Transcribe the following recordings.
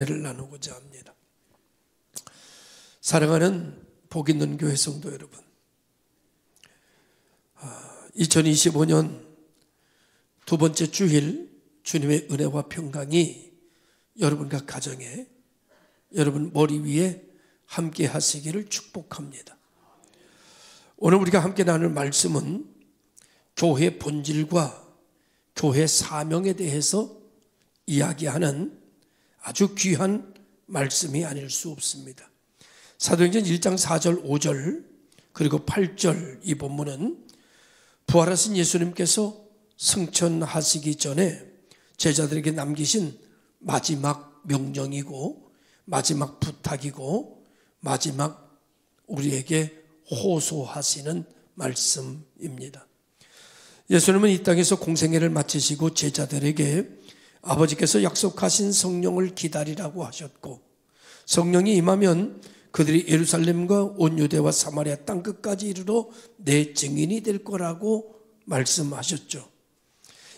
를 나누고자 합니다. 사랑하는 복 있는 교회 성도 여러분, 2025년 두 번째 주일 주님의 은혜와 평강이 여러분과 가정에, 여러분 머리 위에 함께 하시기를 축복합니다. 오늘 우리가 함께 나눌 말씀은 교회 본질과 교회 사명에 대해서 이야기하는 아주 귀한 말씀이 아닐 수 없습니다. 사도행전 1장 4절 5절 그리고 8절 이 본문은 부활하신 예수님께서 승천하시기 전에 제자들에게 남기신 마지막 명령이고 마지막 부탁이고 마지막 우리에게 호소하시는 말씀입니다. 예수님은 이 땅에서 공생애를 마치시고 제자들에게 아버지께서 약속하신 성령을 기다리라고 하셨고, 성령이 임하면 그들이 예루살렘과 온 유대와 사마리아 땅끝까지 이르러 내 증인이 될 거라고 말씀하셨죠.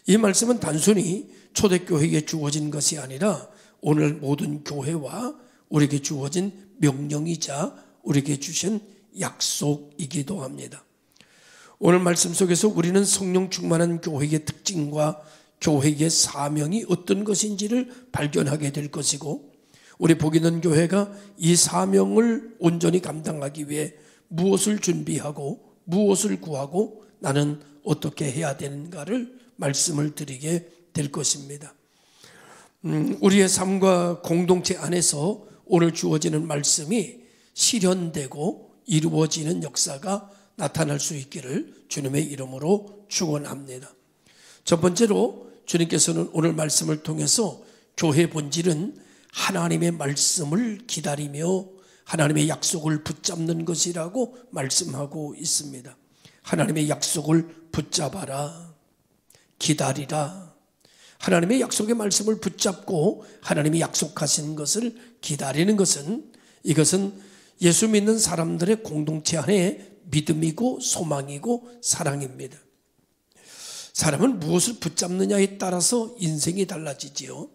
이 말씀은 단순히 초대교회에 주어진 것이 아니라 오늘 모든 교회와 우리에게 주어진 명령이자 우리에게 주신 약속이기도 합니다. 오늘 말씀 속에서 우리는 성령 충만한 교회의 특징과 교회의 사명이 어떤 것인지를 발견하게 될 것이고, 우리 복 있는 교회가 이 사명을 온전히 감당하기 위해 무엇을 준비하고 무엇을 구하고 나는 어떻게 해야 되는가를 말씀을 드리게 될 것입니다. 우리의 삶과 공동체 안에서 오늘 주어지는 말씀이 실현되고 이루어지는 역사가 나타날 수 있기를 주님의 이름으로 축원합니다. 첫 번째로 주님께서는 오늘 말씀을 통해서 교회의 본질은 하나님의 말씀을 기다리며 하나님의 약속을 붙잡는 것이라고 말씀하고 있습니다. 하나님의 약속을 붙잡아라, 기다리라. 하나님의 약속의 말씀을 붙잡고 하나님이 약속하신 것을 기다리는 것은, 이것은 예수 믿는 사람들의 공동체 안에 믿음이고 소망이고 사랑입니다. 사람은 무엇을 붙잡느냐에 따라서 인생이 달라지지요.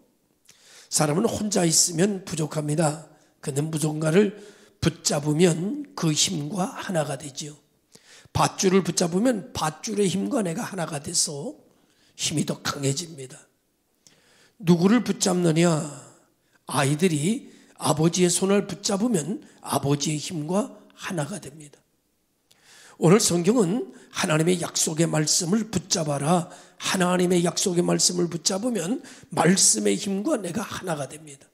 사람은 혼자 있으면 부족합니다. 그런데 무언가를 붙잡으면 그 힘과 하나가 되지요. 밧줄을 붙잡으면 밧줄의 힘과 내가 하나가 돼서 힘이 더 강해집니다. 누구를 붙잡느냐? 아이들이 아버지의 손을 붙잡으면 아버지의 힘과 하나가 됩니다. 오늘 성경은 하나님의 약속의 말씀을 붙잡아라. 하나님의 약속의 말씀을 붙잡으면 말씀의 힘과 내가 하나가 됩니다.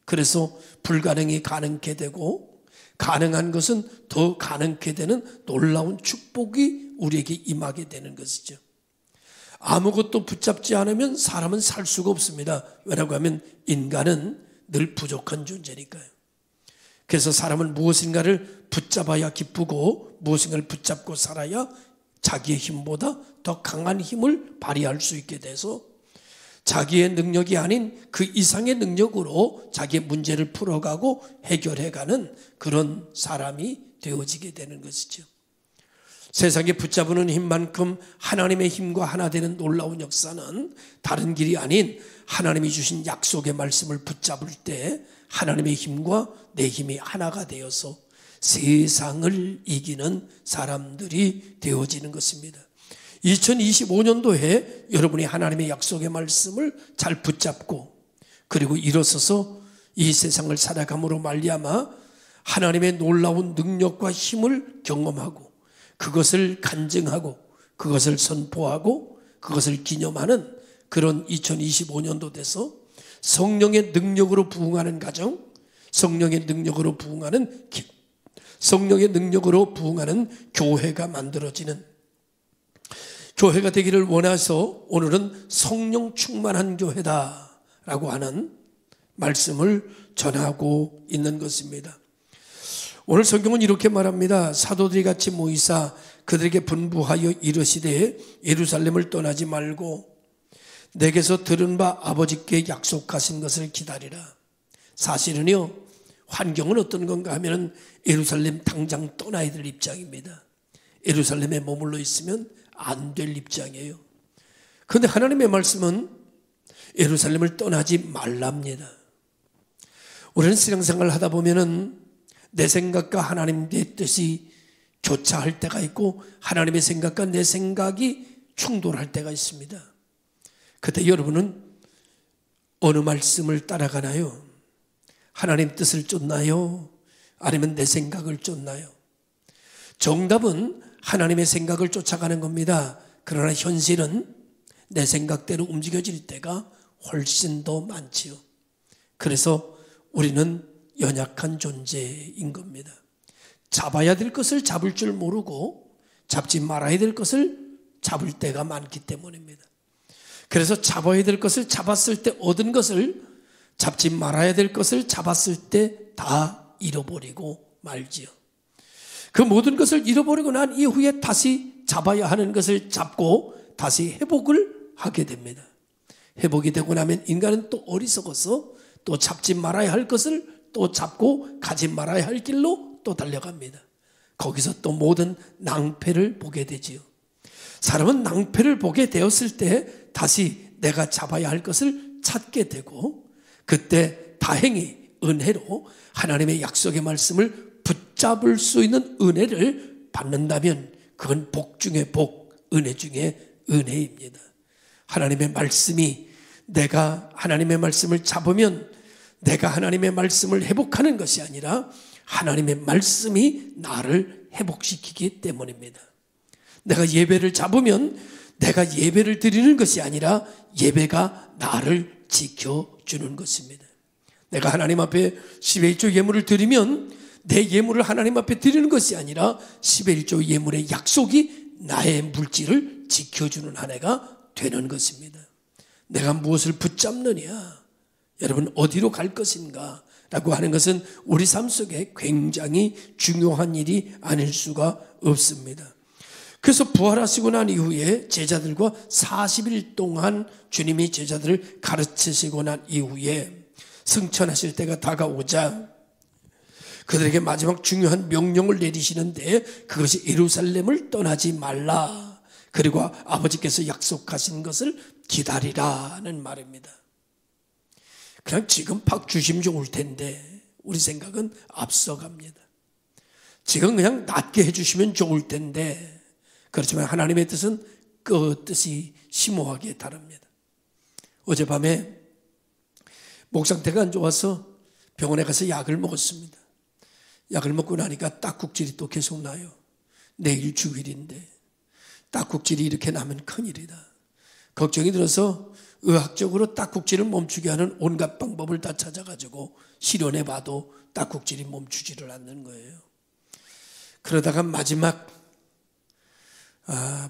그래서 불가능이 가능케 되고 가능한 것은 더 가능케 되는 놀라운 축복이 우리에게 임하게 되는 것이죠. 아무것도 붙잡지 않으면 사람은 살 수가 없습니다. 왜냐고 하면 인간은 늘 부족한 존재니까요. 그래서 사람은 무엇인가를 붙잡아야 기쁘고 무엇인가를 붙잡고 살아야 자기의 힘보다 더 강한 힘을 발휘할 수 있게 돼서 자기의 능력이 아닌 그 이상의 능력으로 자기의 문제를 풀어가고 해결해가는 그런 사람이 되어지게 되는 것이죠. 세상에 붙잡는 힘만큼 하나님의 힘과 하나 되는 놀라운 역사는 다른 길이 아닌 하나님이 주신 약속의 말씀을 붙잡을 때 하나님의 힘과 내 힘이 하나가 되어서 세상을 이기는 사람들이 되어지는 것입니다. 2025년도에 여러분이 하나님의 약속의 말씀을 잘 붙잡고 그리고 일어서서 이 세상을 살아감으로 말미암아 하나님의 놀라운 능력과 힘을 경험하고 그것을 간증하고 그것을 선포하고 그것을 기념하는 그런 2025년도 돼서 성령의 능력으로 부흥하는 가정, 성령의 능력으로 부흥하는 교회가 만들어지는 교회가 되기를 원해서 오늘은 성령 충만한 교회다라고 하는 말씀을 전하고 있는 것입니다. 오늘 성경은 이렇게 말합니다. 사도들이 같이 모이사 그들에게 분부하여 이르시되 예루살렘을 떠나지 말고 내게서 들은 바 아버지께 약속하신 것을 기다리라. 사실은요, 환경은 어떤 건가 하면 예루살렘 당장 떠나야 될 입장입니다. 예루살렘에 머물러 있으면 안 될 입장이에요. 그런데 하나님의 말씀은 예루살렘을 떠나지 말랍니다. 우리는 신앙생활을 하다 보면은 내 생각과 하나님의 뜻이 교차할 때가 있고 하나님의 생각과 내 생각이 충돌할 때가 있습니다. 그때 여러분은 어느 말씀을 따라가나요? 하나님 뜻을 쫓나요? 아니면 내 생각을 쫓나요? 정답은 하나님의 생각을 쫓아가는 겁니다. 그러나 현실은 내 생각대로 움직여질 때가 훨씬 더 많지요. 그래서 우리는 연약한 존재인 겁니다. 잡아야 될 것을 잡을 줄 모르고 잡지 말아야 될 것을 잡을 때가 많기 때문입니다. 그래서 잡아야 될 것을 잡았을 때 얻은 것을 잡지 말아야 될 것을 잡았을 때 다 잃어버리고 말지요. 그 모든 것을 잃어버리고 난 이후에 다시 잡아야 하는 것을 잡고 다시 회복을 하게 됩니다. 회복이 되고 나면 인간은 또 어리석어서 또 잡지 말아야 할 것을 또 잡고 가지 말아야 할 길로 또 달려갑니다. 거기서 또 모든 낭패를 보게 되지요. 사람은 낭패를 보게 되었을 때 다시 내가 잡아야 할 것을 찾게 되고 그때 다행히 은혜로 하나님의 약속의 말씀을 붙잡을 수 있는 은혜를 받는다면 그건 복 중에 복, 은혜 중에 은혜입니다. 하나님의 말씀이 내가 하나님의 말씀을 잡으면 내가 하나님의 말씀을 회복하는 것이 아니라 하나님의 말씀이 나를 회복시키기 때문입니다. 내가 예배를 잡으면 내가 예배를 드리는 것이 아니라 예배가 나를 지켜주는 것입니다. 내가 하나님 앞에 10의 1조 예물을 드리면 내 예물을 하나님 앞에 드리는 것이 아니라 10의 1조 예물의 약속이 나의 물질을 지켜주는 한 해가 되는 것입니다. 내가 무엇을 붙잡느냐, 여러분 어디로 갈 것인가 라고 하는 것은 우리 삶 속에 굉장히 중요한 일이 아닐 수가 없습니다. 그래서 부활하시고 난 이후에 제자들과 40일 동안 주님이 제자들을 가르치시고 난 이후에 승천하실 때가 다가오자 그들에게 마지막 중요한 명령을 내리시는데 그것이 예루살렘을 떠나지 말라. 그리고 아버지께서 약속하신 것을 기다리라는 말입니다. 그냥 지금 박 주시면 좋을 텐데 우리 생각은 앞서갑니다. 지금 그냥 낫게 해주시면 좋을 텐데 그렇지만 하나님의 뜻은 그 뜻이 심오하게 다릅니다. 어젯밤에 목 상태가 안 좋아서 병원에 가서 약을 먹었습니다. 약을 먹고 나니까 딱국질이 또 계속 나요. 내일 주일인데 딱국질이 이렇게 나면 큰일이다. 걱정이 들어서 의학적으로 딱국질을 멈추게 하는 온갖 방법을 다 찾아가지고 실현해봐도 딱국질이 멈추지를 않는 거예요. 그러다가 마지막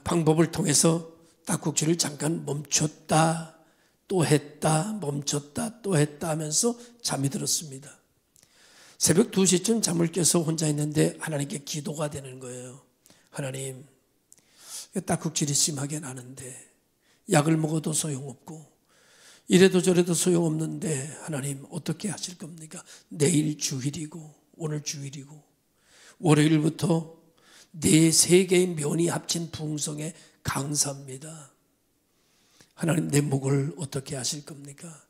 방법을 통해서 딱국질을 잠깐 멈췄다 또 했다 멈췄다 또 했다 하면서 잠이 들었습니다. 새벽 2시쯤 잠을 깨서 혼자 있는데 하나님께 기도가 되는 거예요. 하나님, 딱국질이 심하게 나는데 약을 먹어도 소용없고 이래도 저래도 소용없는데 하나님 어떻게 하실 겁니까? 내일 주일이고 오늘 주일이고 월요일부터 네 3개의 면이 합친 부흥성의 강사입니다. 하나님 내 목을 어떻게 하실 겁니까?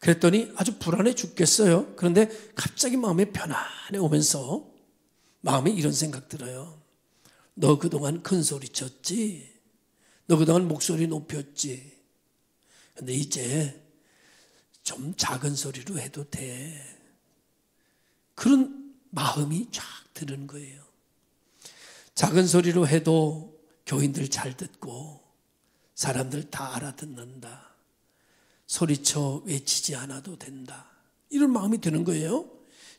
그랬더니 아주 불안해 죽겠어요. 그런데 갑자기 마음이 편안해 오면서 마음에 이런 생각 들어요. 너 그동안 큰 소리 쳤지? 너 그동안 목소리 높였지? 근데 이제 좀 작은 소리로 해도 돼. 그런 마음이 쫙 드는 거예요. 작은 소리로 해도 교인들 잘 듣고 사람들 다 알아듣는다. 소리쳐 외치지 않아도 된다. 이런 마음이 드는 거예요.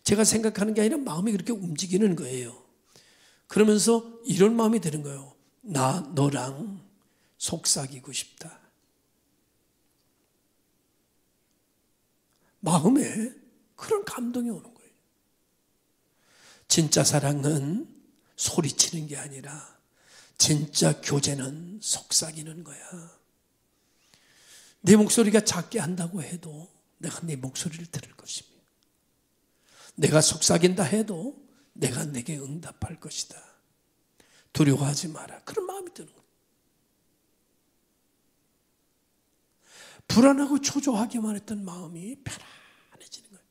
제가 생각하는 게 아니라 마음이 그렇게 움직이는 거예요. 그러면서 이런 마음이 드는 거예요. 나 너랑 속삭이고 싶다. 마음에 그런 감동이 오는 거예요. 진짜 사랑은 소리치는 게 아니라 진짜 교제는 속삭이는 거야. 네 목소리가 작게 한다고 해도 내가 네 목소리를 들을 것입니다. 내가 속삭인다 해도 내가 내게 응답할 것이다. 두려워하지 마라. 그런 마음이 드는 거예요. 불안하고 초조하기만 했던 마음이 편안해지는 거예요.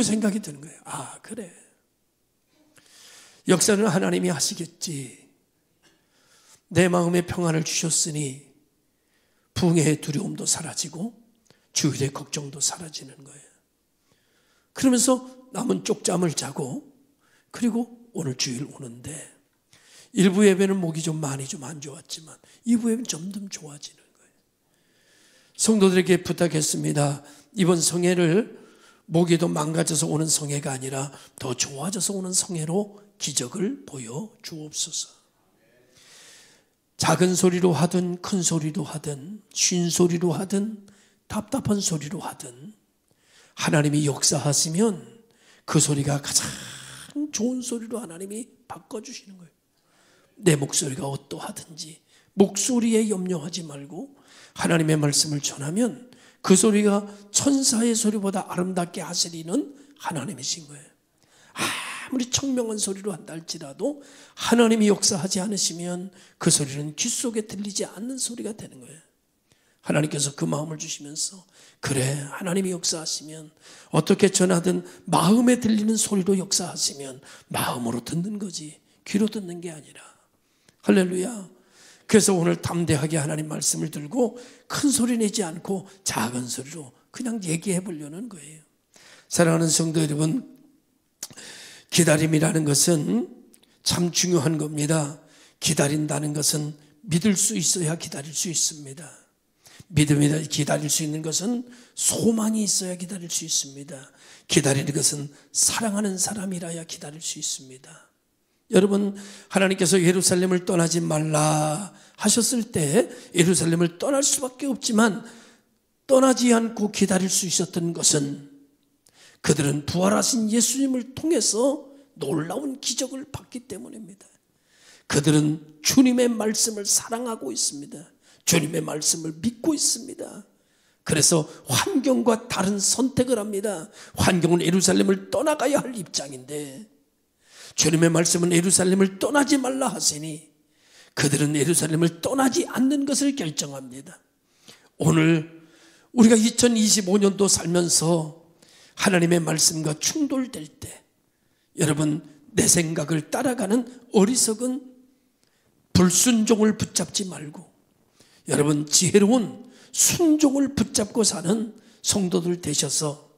그 생각이 드는 거예요. 아, 그래. 역사는 하나님이 하시겠지. 내 마음에 평안을 주셨으니 붕해의 두려움도 사라지고 주일의 걱정도 사라지는 거예요. 그러면서 남은 쪽잠을 자고 그리고 오늘 주일 오는데 일부 예배는 목이 좀 많이 좀 안 좋았지만 2부 예배는 점점 좋아지는 거예요. 성도들에게 부탁했습니다. 이번 성회를 목이 더 망가져서 오는 성회가 아니라 더 좋아져서 오는 성회로 기적을 보여주옵소서. 작은 소리로 하든 큰 소리로 하든 쉰 소리로 하든 답답한 소리로 하든 하나님이 역사하시면 그 소리가 가장 좋은 소리로 하나님이 바꿔주시는 거예요. 내 목소리가 어떠하든지 목소리에 염려하지 말고 하나님의 말씀을 전하면 그 소리가 천사의 소리보다 아름답게 하시리는 하나님이신 거예요. 아무리 청명한 소리로 한다 할지라도 하나님이 역사하지 않으시면 그 소리는 귀 속에 들리지 않는 소리가 되는 거예요. 하나님께서 그 마음을 주시면서 그래, 하나님이 역사하시면 어떻게 전하든 마음에 들리는 소리로 역사하시면 마음으로 듣는 거지 귀로 듣는 게 아니라. 할렐루야. 그래서 오늘 담대하게 하나님 말씀을 들고 큰 소리 내지 않고 작은 소리로 그냥 얘기해 보려는 거예요. 사랑하는 성도 여러분, 기다림이라는 것은 참 중요한 겁니다. 기다린다는 것은 믿을 수 있어야 기다릴 수 있습니다. 믿음이 기다릴 수 있는 것은 소망이 있어야 기다릴 수 있습니다. 기다리는 것은 사랑하는 사람이라야 기다릴 수 있습니다. 여러분, 하나님께서 예루살렘을 떠나지 말라 하셨을 때 예루살렘을 떠날 수밖에 없지만 떠나지 않고 기다릴 수 있었던 것은 그들은 부활하신 예수님을 통해서 놀라운 기적을 받기 때문입니다. 그들은 주님의 말씀을 사랑하고 있습니다. 주님의 말씀을 믿고 있습니다. 그래서 환경과 다른 선택을 합니다. 환경은 예루살렘을 떠나가야 할 입장인데 주님의 말씀은 예루살렘을 떠나지 말라 하시니 그들은 예루살렘을 떠나지 않는 것을 결정합니다. 오늘 우리가 2025년도 살면서 하나님의 말씀과 충돌될 때 여러분, 내 생각을 따라가는 어리석은 불순종을 붙잡지 말고 여러분, 지혜로운 순종을 붙잡고 사는 성도들 되셔서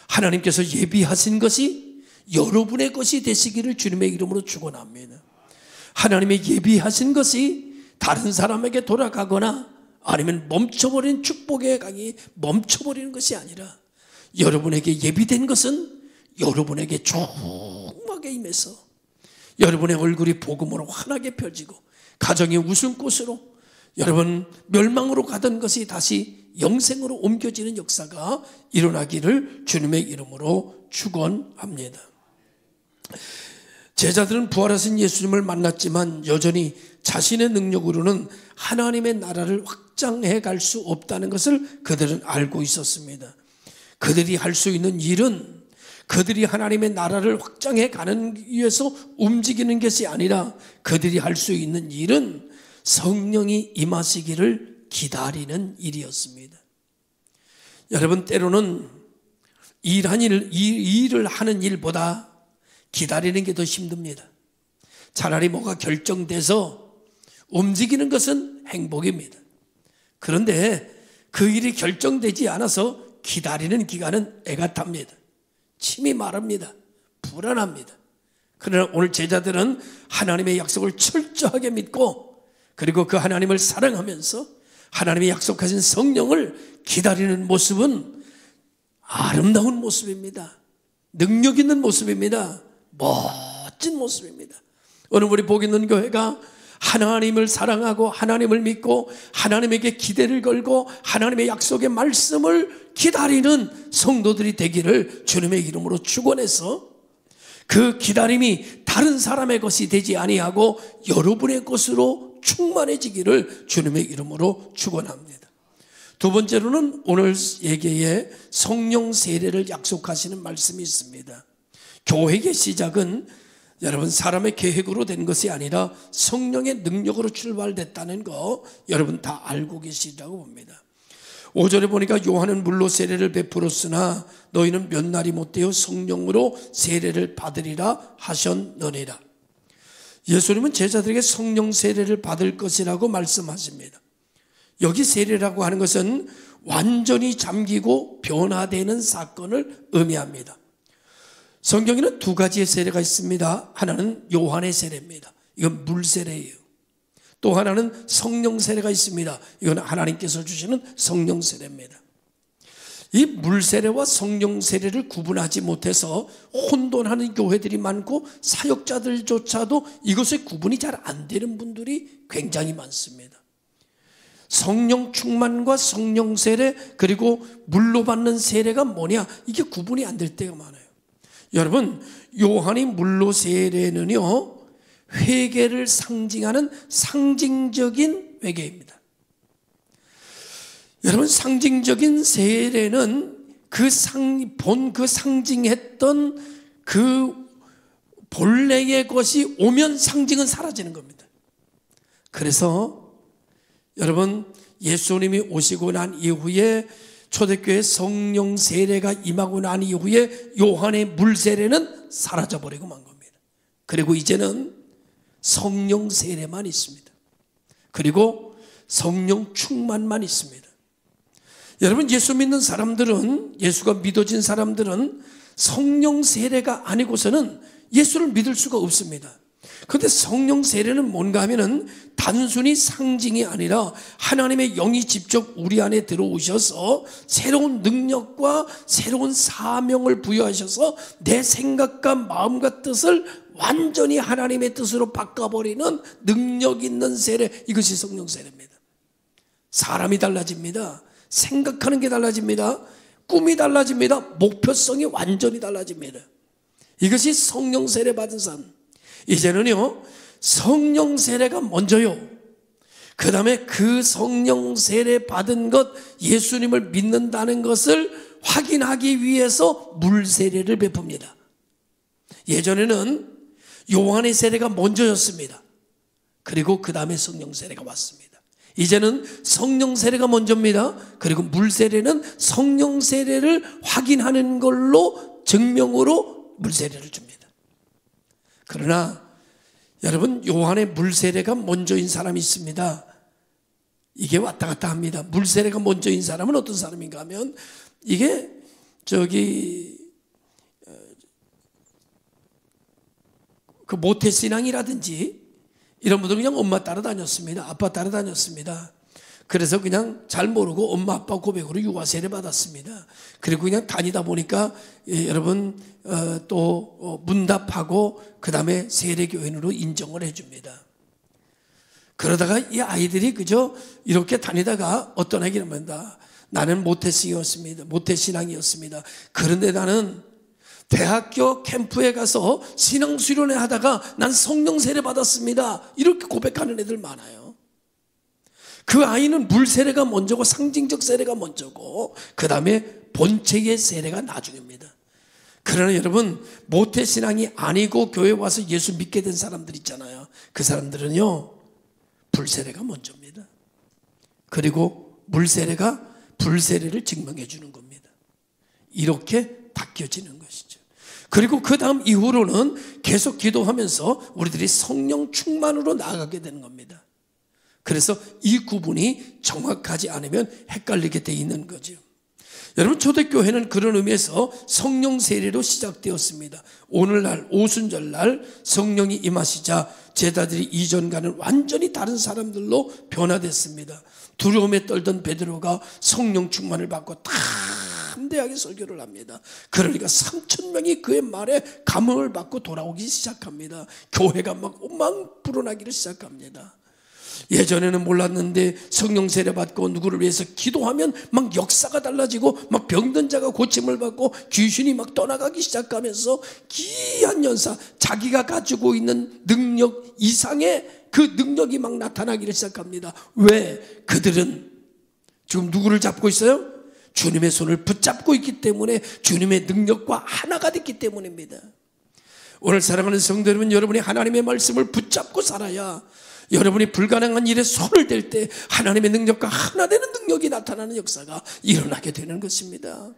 하나님께서 예비하신 것이 여러분의 것이 되시기를 주님의 이름으로 축원합니다. 하나님의 예비하신 것이 다른 사람에게 돌아가거나 아니면 멈춰버린 축복의 강이 멈춰버리는 것이 아니라 여러분에게 예비된 것은 여러분에게 조금하게 임해서 여러분의 얼굴이 복음으로 환하게 펴지고 가정이 웃음꽃으로 여러분 멸망으로 가던 것이 다시 영생으로 옮겨지는 역사가 일어나기를 주님의 이름으로 축원합니다. 제자들은 부활하신 예수님을 만났지만 여전히 자신의 능력으로는 하나님의 나라를 확장해 갈 수 없다는 것을 그들은 알고 있었습니다. 그들이 할 수 있는 일은 그들이 하나님의 나라를 확장해 가는 위해서 움직이는 것이 아니라 그들이 할 수 있는 일은 성령이 임하시기를 기다리는 일이었습니다. 여러분, 때로는 일을 하는 일보다 기다리는 게 더 힘듭니다. 차라리 뭐가 결정돼서 움직이는 것은 행복입니다. 그런데 그 일이 결정되지 않아서 기다리는 기간은 애가 탑니다. 침이 마릅니다. 불안합니다. 그러나 오늘 제자들은 하나님의 약속을 철저하게 믿고 그리고 그 하나님을 사랑하면서 하나님이 약속하신 성령을 기다리는 모습은 아름다운 모습입니다. 능력 있는 모습입니다. 멋진 모습입니다. 오늘 우리 복 있는 교회가 하나님을 사랑하고 하나님을 믿고 하나님에게 기대를 걸고 하나님의 약속의 말씀을 기다리는 성도들이 되기를 주님의 이름으로 축원해서 그 기다림이 다른 사람의 것이 되지 아니하고 여러분의 것으로 충만해지기를 주님의 이름으로 축원합니다. 두 번째로는 오늘 예배에 성령 세례를 약속하시는 말씀이 있습니다. 교회의 시작은 여러분 사람의 계획으로 된 것이 아니라 성령의 능력으로 출발됐다는 거 여러분 다 알고 계시리라고 봅니다. 5절에 보니까 요한은 물로 세례를 베풀었으나 너희는 몇 날이 못되어 성령으로 세례를 받으리라 하셨느니라. 예수님은 제자들에게 성령 세례를 받을 것이라고 말씀하십니다. 여기 세례라고 하는 것은 완전히 잠기고 변화되는 사건을 의미합니다. 성경에는 두 가지의 세례가 있습니다. 하나는 요한의 세례입니다. 이건 물 세례예요. 또 하나는 성령 세례가 있습니다. 이건 하나님께서 주시는 성령 세례입니다. 이 물 세례와 성령 세례를 구분하지 못해서 혼돈하는 교회들이 많고 사역자들조차도 이것의 구분이 잘 안 되는 분들이 굉장히 많습니다. 성령 충만과 성령 세례 그리고 물로 받는 세례가 뭐냐, 이게 구분이 안 될 때가 많아요. 여러분, 요한이 물로 세례는요, 회개를 상징하는 상징적인 회개입니다. 여러분, 상징적인 세례는 그 상징했던 그 본래의 것이 오면 상징은 사라지는 겁니다. 그래서 여러분, 예수님이 오시고 난 이후에 초대교회 성령 세례가 임하고 난 이후에 요한의 물 세례는 사라져버리고 만 겁니다. 그리고 이제는 성령 세례만 있습니다. 그리고 성령 충만만 있습니다. 여러분, 예수 믿는 사람들은, 예수가 믿어진 사람들은 성령 세례가 아니고서는 예수를 믿을 수가 없습니다. 그런데 성령 세례는 뭔가 하면은 단순히 상징이 아니라 하나님의 영이 직접 우리 안에 들어오셔서 새로운 능력과 새로운 사명을 부여하셔서 내 생각과 마음과 뜻을 완전히 하나님의 뜻으로 바꿔버리는 능력 있는 세례, 이것이 성령 세례입니다. 사람이 달라집니다. 생각하는 게 달라집니다. 꿈이 달라집니다. 목표성이 완전히 달라집니다. 이것이 성령 세례 받은 사람. 이제는요, 성령 세례가 먼저요. 그 다음에 그 성령 세례 받은 것, 예수님을 믿는다는 것을 확인하기 위해서 물 세례를 베풉니다. 예전에는 요한의 세례가 먼저였습니다. 그리고 그 다음에 성령 세례가 왔습니다. 이제는 성령 세례가 먼저입니다. 그리고 물 세례는 성령 세례를 확인하는 걸로 증명으로 물 세례를 줍니다. 그러나 여러분, 요한의 물 세례가 먼저인 사람이 있습니다. 이게 왔다 갔다 합니다. 물 세례가 먼저인 사람은 어떤 사람인가 하면, 이게 그 모태신앙이라든지 이런 분들은 그냥 엄마 따라다녔습니다. 아빠 따라다녔습니다. 그래서 그냥 잘 모르고 엄마 아빠 고백으로 유아세례 받았습니다. 그리고 그냥 다니다 보니까 여러분 또 문답하고 그 다음에 세례교인으로 인정을 해줍니다. 그러다가 이 아이들이 그저 이렇게 다니다가 어떤 아이가 합니다. 나는 모태신앙이었습니다. 그런데 나는 대학교 캠프에 가서 신앙수련회 하다가 난 성령 세례 받았습니다. 이렇게 고백하는 애들 많아요. 그 아이는 물 세례가 먼저고 상징적 세례가 먼저고 그 다음에 본체의 세례가 나중입니다. 그러나 여러분, 모태신앙이 아니고 교회 와서 예수 믿게 된 사람들 있잖아요. 그 사람들은요, 불세례가 먼저입니다. 그리고 물세례가 불세례를 증명해 주는 겁니다. 이렇게 바뀌어지는 것이죠. 그리고 그 다음 이후로는 계속 기도하면서 우리들이 성령 충만으로 나아가게 되는 겁니다. 그래서 이 구분이 정확하지 않으면 헷갈리게 돼 있는 거죠. 여러분, 초대교회는 그런 의미에서 성령 세례로 시작되었습니다. 오늘날 오순절날 성령이 임하시자 제자들이 이전과는 완전히 다른 사람들로 변화됐습니다. 두려움에 떨던 베드로가 성령 충만을 받고 담대하게 설교를 합니다. 그러니까 3,000명이 그의 말에 감흥을 받고 돌아오기 시작합니다. 교회가 막 불어나기를 시작합니다. 예전에는 몰랐는데 성령 세례 받고 누구를 위해서 기도하면 막 역사가 달라지고 막 병든 자가 고침을 받고 귀신이 막 떠나가기 시작하면서 기이한 연사, 자기가 가지고 있는 능력 이상의 그 능력이 막 나타나기를 시작합니다. 왜? 그들은 지금 누구를 잡고 있어요? 주님의 손을 붙잡고 있기 때문에, 주님의 능력과 하나가 됐기 때문입니다. 오늘 사랑하는 성도 여러분, 여러분이 하나님의 말씀을 붙잡고 살아야 여러분이 불가능한 일에 손을 댈 때 하나님의 능력과 하나 되는 능력이 나타나는 역사가 일어나게 되는 것입니다.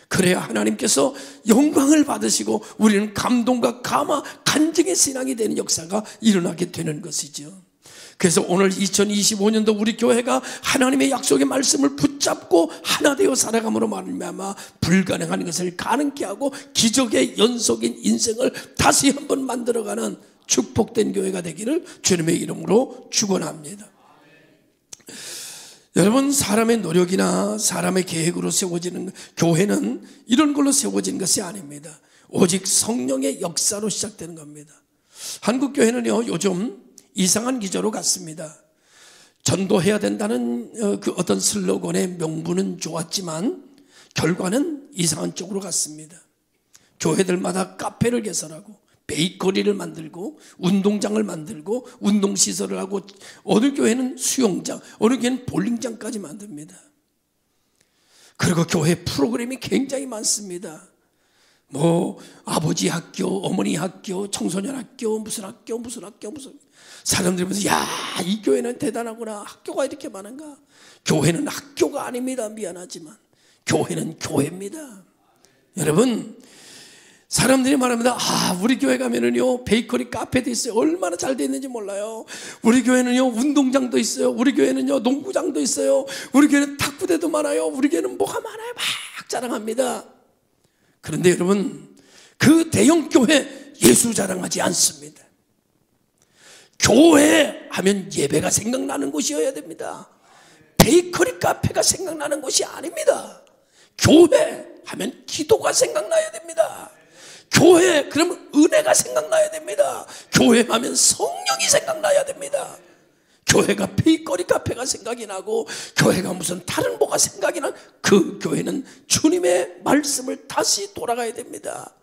그래야 하나님께서 영광을 받으시고 우리는 감동과 감화, 간증의 신앙이 되는 역사가 일어나게 되는 것이죠. 그래서 오늘 2025년도 우리 교회가 하나님의 약속의 말씀을 붙잡고 하나 되어 살아감으로 말미암아 불가능한 것을 가능케 하고 기적의 연속인 인생을 다시 한번 만들어가는 축복된 교회가 되기를 주님의 이름으로 축원합니다. 여러분, 사람의 노력이나 사람의 계획으로 세워지는 교회는 이런 걸로 세워지는 것이 아닙니다. 오직 성령의 역사로 시작되는 겁니다. 한국 교회는요, 요즘 이상한 기조로 갔습니다. 전도해야 된다는 그 어떤 슬로건의 명분은 좋았지만 결과는 이상한 쪽으로 갔습니다. 교회들마다 카페를 개설하고 베이커리를 만들고 운동장을 만들고 운동시설을 하고, 어느 교회는 수영장, 어느 교회는 볼링장까지 만듭니다. 그리고 교회 프로그램이 굉장히 많습니다. 아버지 학교, 어머니 학교, 청소년 학교, 무슨 사람들이 보면서 야, 이 교회는 대단하구나. 학교가 이렇게 많은가. 교회는 학교가 아닙니다. 미안하지만 교회는 교회입니다. 여러분, 사람들이 말합니다. 우리 교회 가면은요, 베이커리 카페도 있어요. 얼마나 잘 돼 있는지 몰라요. 우리 교회는요, 운동장도 있어요. 우리 교회는요, 농구장도 있어요. 우리 교회는 탁구대도 많아요. 우리 교회는 뭐가 많아요. 막 자랑합니다. 그런데 여러분, 그 대형 교회 예수 자랑하지 않습니다. 교회 하면 예배가 생각나는 곳이어야 됩니다. 베이커리 카페가 생각나는 곳이 아닙니다. 교회 하면 기도가 생각나야 됩니다. 교회 그러면 은혜가 생각나야 됩니다. 교회 하면 성령이 생각나야 됩니다. 교회가 베이커리 카페가 생각이 나고 교회가 무슨 다른 뭐가 생각이 나, 그 교회는 주님의 말씀을 다시 돌아가야 됩니다.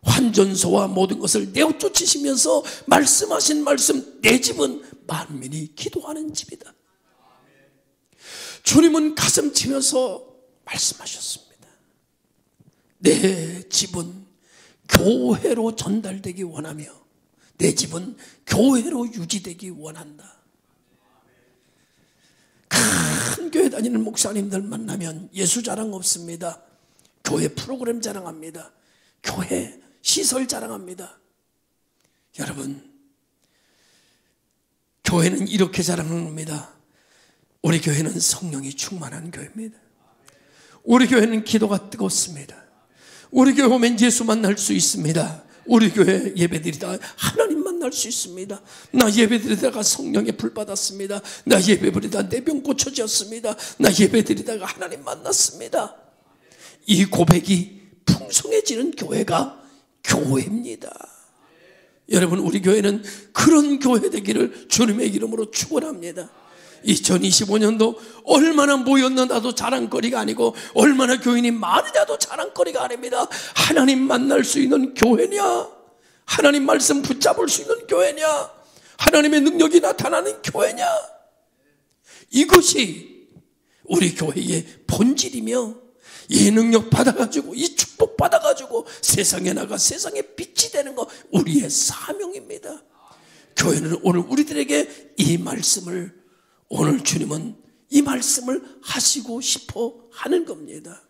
환전소와 모든 것을 내어 쫓으시면서 말씀하신 말씀, 내 집은 만민이 기도하는 집이다. 주님은 가슴 치면서 말씀하셨습니다. 내 집은 교회로 전달되기 원하며 내 집은 교회로 유지되기 원한다. 큰 교회 다니는 목사님들 만나면 예수 자랑 없습니다. 교회 프로그램 자랑합니다. 교회 시설 자랑합니다. 여러분, 교회는 이렇게 자랑하는 겁니다. 우리 교회는 성령이 충만한 교회입니다. 우리 교회는 기도가 뜨겁습니다. 우리 교회 오면 예수 만날 수 있습니다. 우리 교회 예배드리다 하나님 만날 수 있습니다. 나 예배드리다가 성령의 불 받았습니다. 나 예배드리다 내 병 고쳐졌습니다. 나 예배드리다가 하나님 만났습니다. 이 고백이 풍성해지는 교회가 교회입니다. 여러분, 우리 교회는 그런 교회 되기를 주님의 이름으로 축원합니다. 2025년도 얼마나 모였느냐도 자랑거리가 아니고 얼마나 교인이 많으냐도 자랑거리가 아닙니다. 하나님 만날 수 있는 교회냐, 하나님 말씀 붙잡을 수 있는 교회냐, 하나님의 능력이 나타나는 교회냐, 이것이 우리 교회의 본질이며 이 능력 받아가지고 이 축복 받아가지고 세상에 나가 세상에 빛이 되는 거 우리의 사명입니다. 교회는 오늘 우리들에게 이 말씀을, 오늘 주님은 이 말씀을 하시고 싶어 하는 겁니다.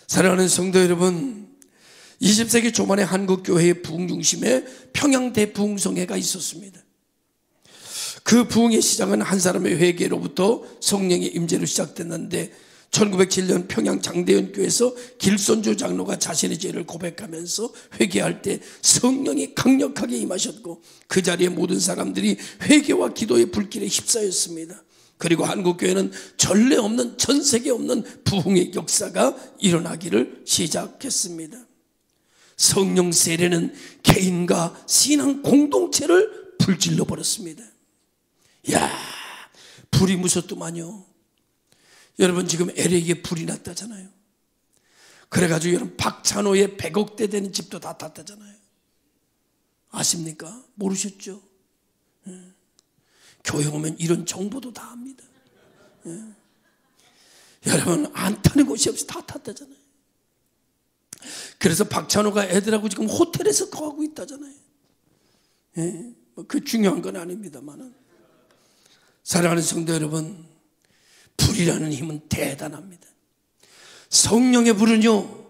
사랑하는 성도 여러분, 20세기 초반에 한국교회의 부흥 중심에 평양대 부흥성회가 있었습니다. 그 부흥의 시작은 한 사람의 회개로부터 성령의 임재로 시작됐는데 1907년 평양 장대현 교회에서 길손주 장로가 자신의 죄를 고백하면서 회개할 때 성령이 강력하게 임하셨고 그 자리에 모든 사람들이 회개와 기도의 불길에 휩싸였습니다. 그리고 한국교회는 전례 없는, 전 세계 없는 부흥의 역사가 일어나기를 시작했습니다. 성령 세례는 개인과 신앙 공동체를 불질러 버렸습니다. 이야, 불이 무섭더만요. 여러분, 지금 LA에 불이 났다잖아요. 그래가지고 여러분, 박찬호의 100억대 되는 집도 다 탔다잖아요. 아십니까? 모르셨죠? 교회 오면 이런 정보도 다 합니다. 여러분, 안 타는 곳이 없이 다 탔다잖아요. 그래서 박찬호가 애들하고 지금 호텔에서 거하고 있다잖아요. 그 중요한 건 아닙니다만은, 사랑하는 성도 여러분, 불이라는 힘은 대단합니다. 성령의 불은요,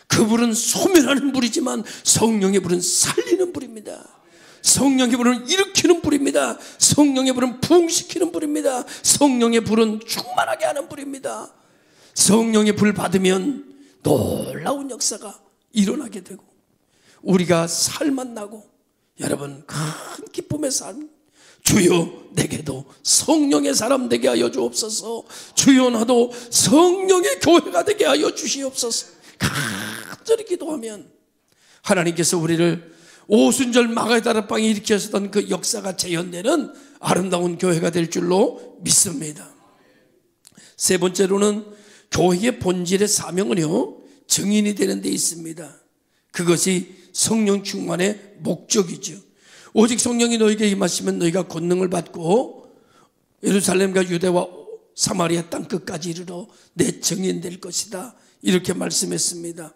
그 불은 소멸하는 불이지만 성령의 불은 살리는 불입니다. 성령의 불은 일으키는 불입니다. 성령의 불은 부흥시키는 불입니다. 성령의 불은 충만하게 하는 불입니다. 성령의 불 받으면 놀라운 역사가 일어나게 되고 우리가 살만 나고, 여러분 큰 기쁨의 삶, 주여 내게도 성령의 사람 되게 하여 주옵소서. 주여 나도 성령의 교회가 되게 하여 주시옵소서. 간절히 기도하면 하나님께서 우리를 오순절 마가의 다락방에 일으켰던 그 역사가 재현되는 아름다운 교회가 될 줄로 믿습니다. 세 번째로는 교회의 본질의 사명은요, 증인이 되는 데 있습니다. 그것이 성령 충만의 목적이죠. 오직 성령이 너희에게 임하시면 너희가 권능을 받고 예루살렘과 유대와 사마리아 땅 끝까지 이르러 내 증인 될 것이다, 이렇게 말씀했습니다.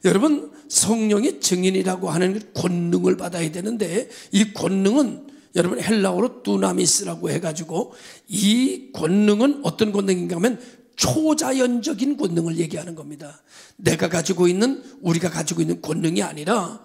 여러분, 성령의 증인이라고 하는 권능을 받아야 되는데, 이 권능은 여러분 헬라어로 두나미스라고 해가지고, 이 권능은 어떤 권능인가 하면 초자연적인 권능을 얘기하는 겁니다. 내가 가지고 있는, 우리가 가지고 있는 권능이 아니라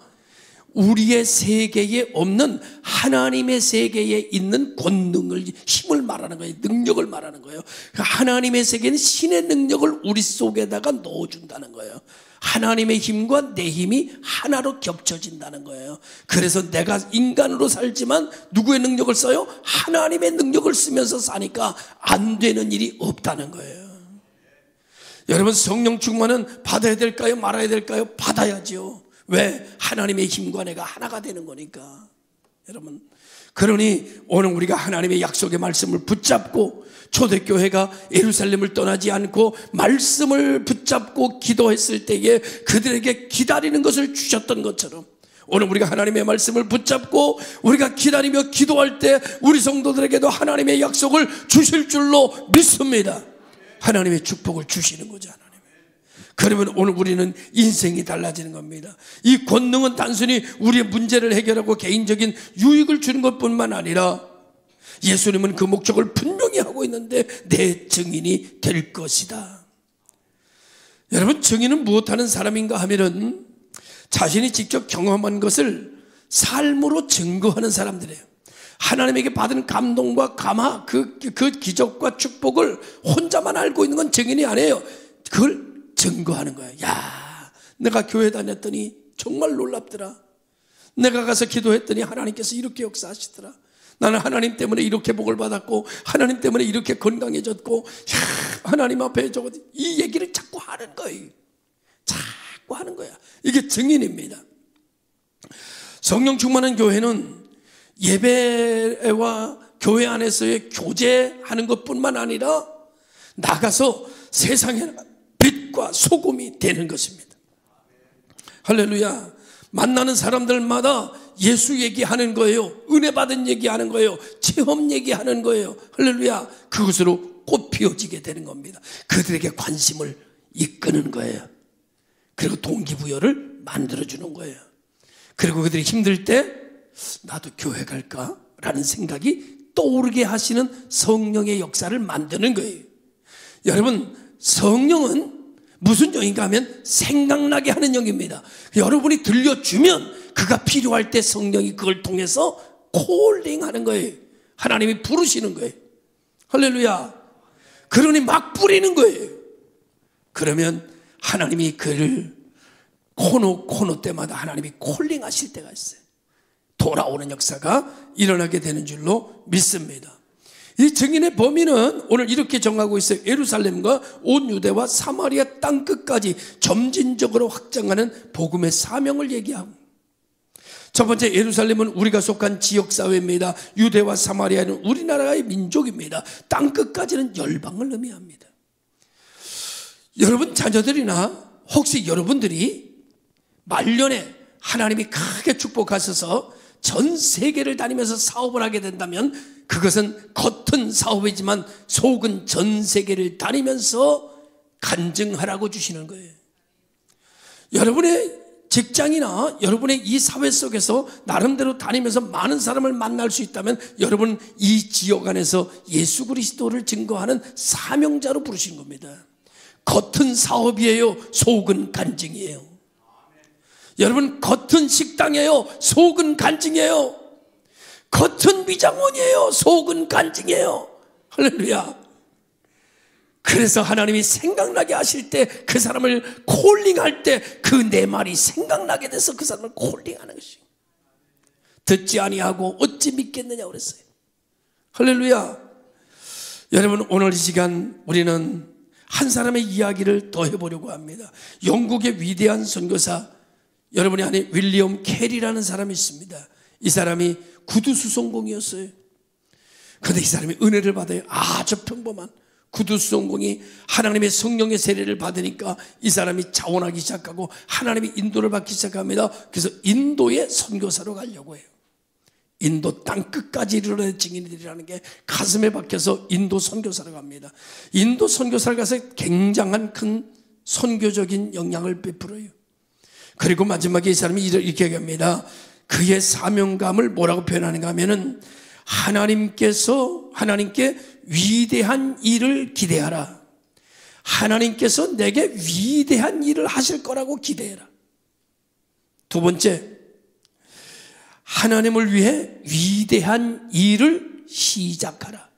우리의 세계에 없는 하나님의 세계에 있는 권능을, 힘을 말하는 거예요. 능력을 말하는 거예요. 하나님의 세계는 신의 능력을 우리 속에다가 넣어준다는 거예요. 하나님의 힘과 내 힘이 하나로 겹쳐진다는 거예요. 그래서 내가 인간으로 살지만 누구의 능력을 써요? 하나님의 능력을 쓰면서 사니까 안 되는 일이 없다는 거예요. 여러분, 성령 충만은 받아야 될까요? 말아야 될까요? 받아야죠. 왜? 하나님의 힘과 내가 하나가 되는 거니까. 여러분, 그러니 오늘 우리가 하나님의 약속의 말씀을 붙잡고, 초대교회가 예루살렘을 떠나지 않고 말씀을 붙잡고 기도했을 때에 그들에게 기다리는 것을 주셨던 것처럼, 오늘 우리가 하나님의 말씀을 붙잡고 우리가 기다리며 기도할 때 우리 성도들에게도 하나님의 약속을 주실 줄로 믿습니다. 하나님의 축복을 주시는 거죠, 하나님. 그러면 오늘 우리는 인생이 달라지는 겁니다. 이 권능은 단순히 우리의 문제를 해결하고 개인적인 유익을 주는 것뿐만 아니라, 예수님은 그 목적을 분명히 하고 있는데, 내 증인이 될 것이다. 여러분, 증인은 무엇하는 사람인가 하면은 자신이 직접 경험한 것을 삶으로 증거하는 사람들이에요. 하나님에게 받은 감동과 감화, 그 기적과 축복을 혼자만 알고 있는 건 증인이 아니에요. 그걸 증거하는 거예요. 야, 내가 교회 다녔더니 정말 놀랍더라. 내가 가서 기도했더니 하나님께서 이렇게 역사하시더라. 나는 하나님 때문에 이렇게 복을 받았고, 하나님 때문에 이렇게 건강해졌고, 하나님 앞에 이 얘기를 자꾸 하는 거예요. 자꾸 하는 거야. 이게 증인입니다. 성령 충만한 교회는 예배와 교회 안에서의 교제하는 것뿐만 아니라 나가서 세상에 빛과 소금이 되는 것입니다. 할렐루야. 만나는 사람들마다 예수 얘기하는 거예요. 은혜 받은 얘기하는 거예요. 체험 얘기하는 거예요. 할렐루야. 그것으로 꽃 피어지게 되는 겁니다. 그들에게 관심을 이끄는 거예요. 그리고 동기부여를 만들어주는 거예요. 그리고 그들이 힘들 때 나도 교회 갈까? 라는 생각이 떠오르게 하시는 성령의 역사를 만드는 거예요. 여러분, 성령은 무슨 영인가 하면 생각나게 하는 영입니다. 여러분이 들려주면 그가 필요할 때 성령이 그걸 통해서 콜링하는 거예요. 하나님이 부르시는 거예요. 할렐루야. 그러니 막 뿌리는 거예요. 그러면 하나님이 그를 코너 때마다 하나님이 콜링하실 때가 있어요. 돌아오는 역사가 일어나게 되는 줄로 믿습니다. 이 증인의 범위는 오늘 이렇게 정하고 있어요. 예루살렘과 온 유대와 사마리아 땅 끝까지 점진적으로 확장하는 복음의 사명을 얘기하고, 첫 번째, 예루살렘은 우리가 속한 지역사회입니다. 유대와 사마리아는 우리나라의 민족입니다. 땅 끝까지는 열방을 의미합니다. 여러분 자녀들이나 혹시 여러분들이 말년에 하나님이 크게 축복하셔서 전 세계를 다니면서 사업을 하게 된다면, 그것은 겉은 사업이지만 속은 전 세계를 다니면서 간증하라고 주시는 거예요. 여러분의 직장이나 여러분의 이 사회 속에서 나름대로 다니면서 많은 사람을 만날 수 있다면 여러분 이 지역 안에서 예수 그리스도를 증거하는 사명자로 부르신 겁니다. 겉은 사업이에요, 속은 간증이에요. 여러분 겉은 식당이에요, 속은 간증이에요. 겉은 미장원이에요, 속은 간증이에요. 할렐루야. 그래서 하나님이 생각나게 하실 때 그 사람을 콜링할 때 그 내 말이 생각나게 돼서 그 사람을 콜링하는 것이. 듣지 아니하고 어찌 믿겠느냐 그랬어요. 할렐루야. 여러분 오늘 이 시간 우리는 한 사람의 이야기를 더 해보려고 합니다. 영국의 위대한 선교사 여러분이 아는 윌리엄 캐리라는 사람이 있습니다. 이 사람이 구두 수송공이었어요. 그런데 이 사람이 은혜를 받아요. 아주 평범한 구두 수송공이 하나님의 성령의 세례를 받으니까 이 사람이 자원하기 시작하고 하나님의 인도를 받기 시작합니다. 그래서 인도의 선교사로 가려고 해요. 인도 땅끝까지 이르러 증인들이라는 게 가슴에 박혀서 인도 선교사로 갑니다. 인도 선교사를 가서 굉장한 큰 선교적인 영향을 베풀어요. 그리고 마지막에 이 사람이 이렇게 얘기합니다. 그의 사명감을 뭐라고 표현하는가 하면은 하나님께 위대한 일을 기대하라. 하나님께서 내게 위대한 일을 하실 거라고 기대해라. 두 번째, 하나님을 위해 위대한 일을 시작하라.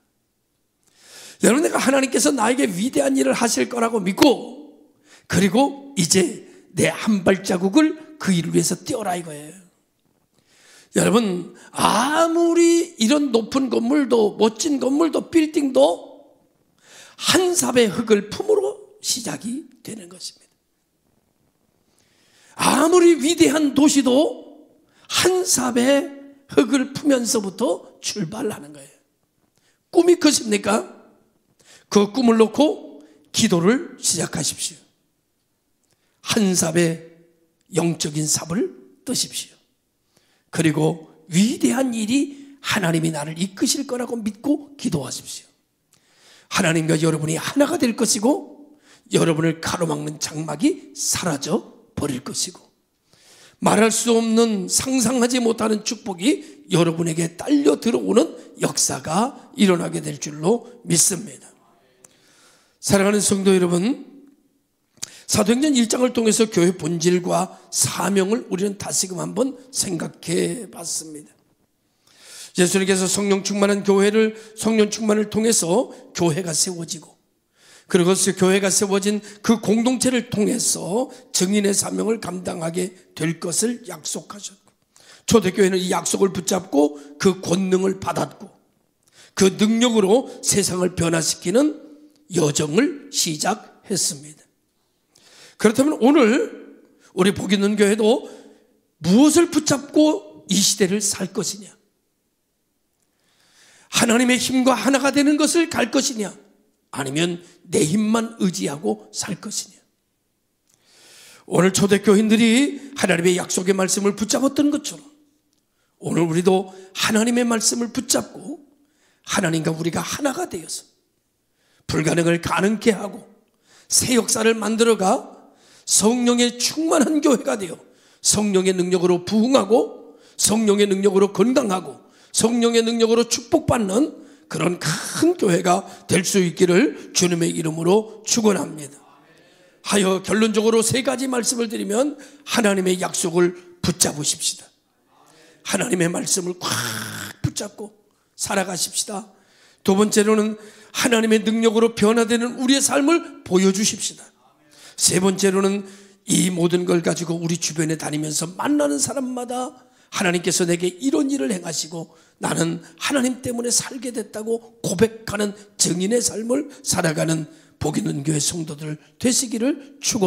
여러분 내가 하나님께서 나에게 위대한 일을 하실 거라고 믿고 그리고 이제 내 한 발자국을 그 일을 위해서 띄어라 이거예요. 여러분 아무리 이런 높은 건물도 멋진 건물도 빌딩도 한 삽의 흙을 품으로 시작이 되는 것입니다. 아무리 위대한 도시도 한 삽의 흙을 품면서부터 출발하는 거예요. 꿈이 크십니까? 그 꿈을 놓고 기도를 시작하십시오. 한 삽의 영적인 삽을 뜨십시오. 그리고 위대한 일이 하나님이 나를 이끄실 거라고 믿고 기도하십시오. 하나님과 여러분이 하나가 될 것이고 여러분을 가로막는 장막이 사라져 버릴 것이고 말할 수 없는 상상하지 못하는 축복이 여러분에게 딸려 들어오는 역사가 일어나게 될 줄로 믿습니다. 사랑하는 성도 여러분, 사도행전 1장을 통해서 교회 본질과 사명을 우리는 다시금 한번 생각해 봤습니다. 예수님께서 성령 충만한 교회를 성령 충만을 통해서 교회가 세워지고 그리고 교회가 세워진 그 공동체를 통해서 증인의 사명을 감당하게 될 것을 약속하셨고 초대교회는 이 약속을 붙잡고 그 권능을 받았고 그 능력으로 세상을 변화시키는 여정을 시작했습니다. 그렇다면 오늘 우리 복 있는 교회도 무엇을 붙잡고 이 시대를 살 것이냐? 하나님의 힘과 하나가 되는 것을 갈 것이냐? 아니면 내 힘만 의지하고 살 것이냐? 오늘 초대교인들이 하나님의 약속의 말씀을 붙잡았던 것처럼 오늘 우리도 하나님의 말씀을 붙잡고 하나님과 우리가 하나가 되어서 불가능을 가능케 하고 새 역사를 만들어가 성령의 충만한 교회가 되어 성령의 능력으로 부흥하고 성령의 능력으로 건강하고 성령의 능력으로 축복받는 그런 큰 교회가 될 수 있기를 주님의 이름으로 축원합니다. 하여 결론적으로 세 가지 말씀을 드리면 하나님의 약속을 붙잡으십시다. 하나님의 말씀을 꽉 붙잡고 살아가십시다. 두 번째로는 하나님의 능력으로 변화되는 우리의 삶을 보여주십시다. 세 번째로는 이 모든 걸 가지고 우리 주변에 다니면서 만나는 사람마다 하나님께서 내게 이런 일을 행하시고 나는 하나님 때문에 살게 됐다고 고백하는 증인의 삶을 살아가는 복 있는 교회 성도들 되시기를 축원합니다.